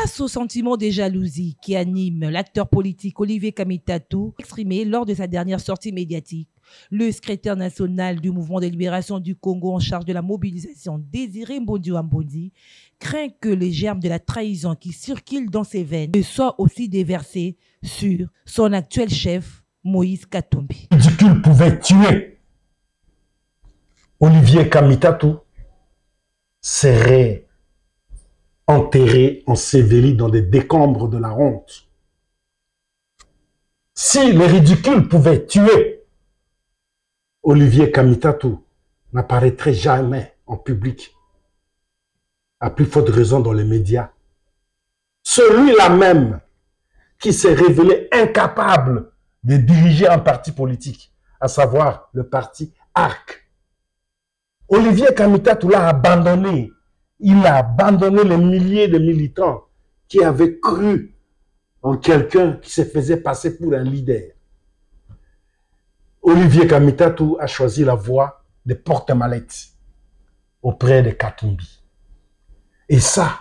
Face au sentiment de jalousie qui anime l'acteur politique Olivier Kamitatou, exprimé lors de sa dernière sortie médiatique, le secrétaire national du mouvement de libération du Congo en charge de la mobilisation, Désiré Mbondi, craint que les germes de la trahison qui circulent dans ses veines ne soient aussi déversés sur son actuel chef, Moïse Katumbi. Ridicule pouvait tuer Olivier Kamitatou serait enterré, enseveli dans des décombres de la honte. Si les ridicules pouvaient tuer, Olivier Kamitatou n'apparaîtrait jamais en public, à plus forte raison dans les médias. Celui-là même qui s'est révélé incapable de diriger un parti politique, à savoir le parti ARC. Olivier Kamitatou l'a abandonné. Il a abandonné les milliers de militants qui avaient cru en quelqu'un qui se faisait passer pour un leader. Olivier Kamitatou a choisi la voie de porte-mallette auprès de Katumbi. Et ça,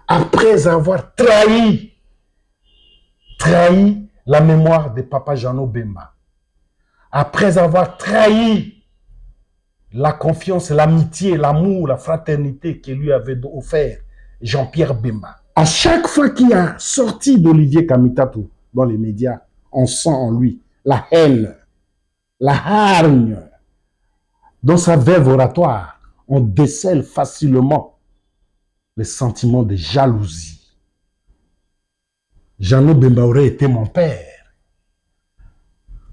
après avoir trahi la mémoire de Papa Jeannot Bemba, après avoir trahi la confiance, l'amitié, l'amour, la fraternité que lui avait offert Jean-Pierre Bemba. À chaque fois qu'il a sorti d'Olivier Kamitatou dans les médias, on sent en lui la haine, la hargne. Dans sa verve oratoire, on décèle facilement les sentiments de jalousie. Jeannot Bemba aurait été mon père.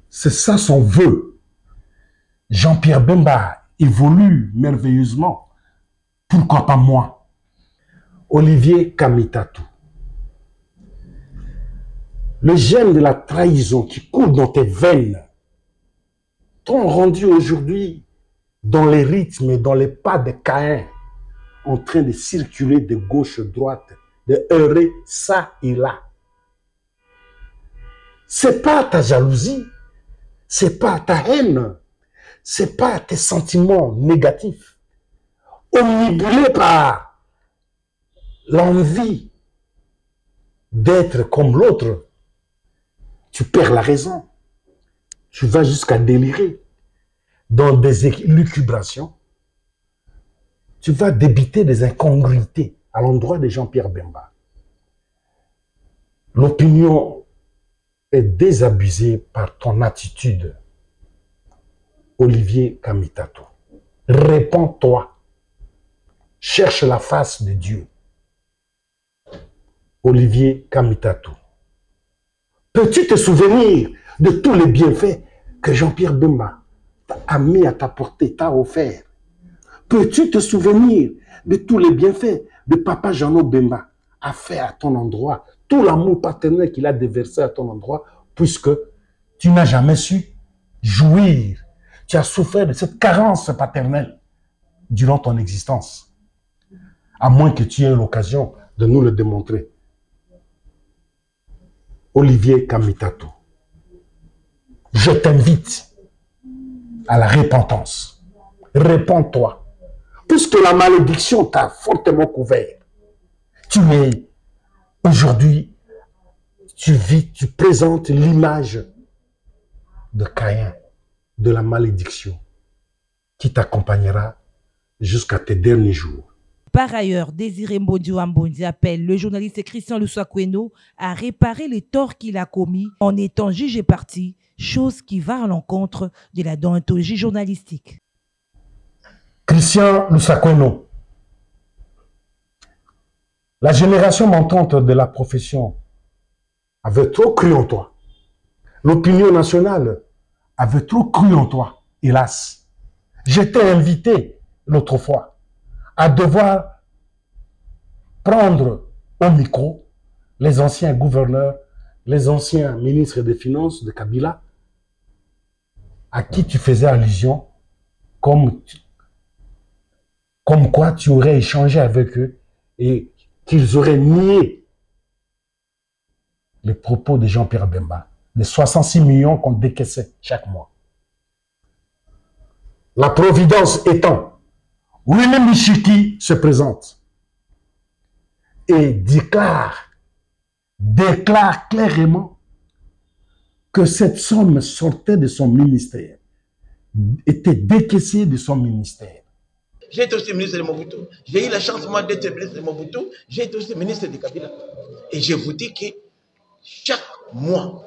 C'est ça son vœu. Jean-Pierre Bemba évolue merveilleusement. Pourquoi pas moi? Olivier Kamitatou. Le gène de la trahison qui coule dans tes veines t'ont rendu aujourd'hui dans les rythmes et dans les pas de Caïn, en train de circuler de gauche à droite, de errer ça et là. C'est pas ta jalousie, c'est pas ta haine, c'est pas tes sentiments négatifs, omnibulés par l'envie d'être comme l'autre. Tu perds la raison. Tu vas jusqu'à délirer dans des élucubrations. Tu vas débiter des incongruités à l'endroit de Jean-Pierre Bemba. L'opinion est désabusée par ton attitude, Olivier Kamitatou. Réponds-toi. Cherche la face de Dieu. Olivier Kamitatou. Peux-tu te souvenir de tous les bienfaits que Jean-Pierre Bemba a mis à ta portée, t'a offert? Peux-tu te souvenir de tous les bienfaits que Papa Jeannot Bemba a fait à ton endroit, tout l'amour paternel qu'il a déversé à ton endroit, puisque tu n'as jamais su jouir. Tu as souffert de cette carence paternelle durant ton existence, à moins que tu aies l'occasion de nous le démontrer. Olivier Kamitatou, je t'invite à la repentance. Répands-toi. Puisque la malédiction t'a fortement couvert. Tu es aujourd'hui, tu présentes l'image de Caïn, de la malédiction, qui t'accompagnera jusqu'à tes derniers jours. Par ailleurs, Désiré Mbondi appelle le journaliste Christian Lussakweno à réparer les torts qu'il a commis en étant jugé parti, chose qui va à l'encontre de la déontologie journalistique. Christian Lussakweno, la génération montante de la profession avait trop cru en toi. L'opinion nationale avait trop cru en toi, hélas. J'étais invité l'autre fois à devoir prendre au micro les anciens gouverneurs, les anciens ministres des Finances de Kabila, à qui tu faisais allusion comme quoi tu aurais échangé avec eux et qu'ils auraient nié les propos de Jean-Pierre Bemba, les 66 millions qu'on décaissait chaque mois. La providence étant, Willy Michiki se présente et déclare clairement que cette somme sortait de son ministère, était décaissée de son ministère. J'ai été aussi ministre de Mobutu. J'ai eu la chance, moi, d'être ministre de Mobutu. J'ai été aussi ministre de Kabila. Et je vous dis que chaque mois,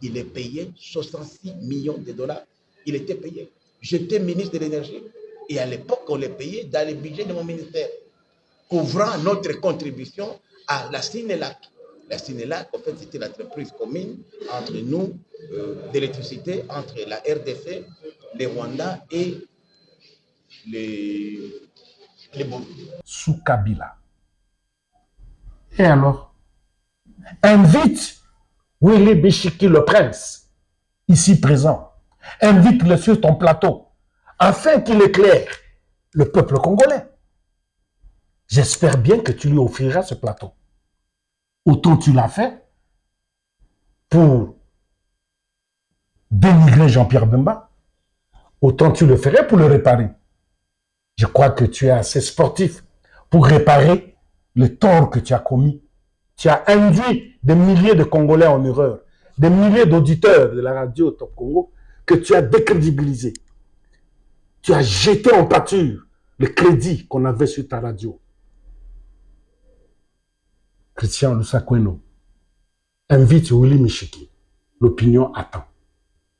il est payé 66 millions de dollars. Il était payé. J'étais ministre de l'énergie. Et à l'époque, on les payait dans le budget de mon ministère, couvrant notre contribution à la Sinelac. La Sinelac, en fait, c'était l'entreprise commune entre nous, d'électricité, entre la RDC, les Rwandais et les Burundais. Sous Kabila. Et alors, invite Willy Bishiki le prince, ici présent, invite-le sur ton plateau, afin qu'il éclaire le peuple congolais. J'espère bien que tu lui offriras ce plateau. Autant tu l'as fait pour dénigrer Jean-Pierre Bemba, autant tu le ferais pour le réparer. Je crois que tu es assez sportif pour réparer le tort que tu as commis. Tu as induit des milliers de Congolais en erreur, des milliers d'auditeurs de la radio Top Congo que tu as décrédibilisé. Tu as jeté en pâture le crédit qu'on avait sur ta radio. Christian Lusakweno invite Willy Bishiki. L'opinion attend.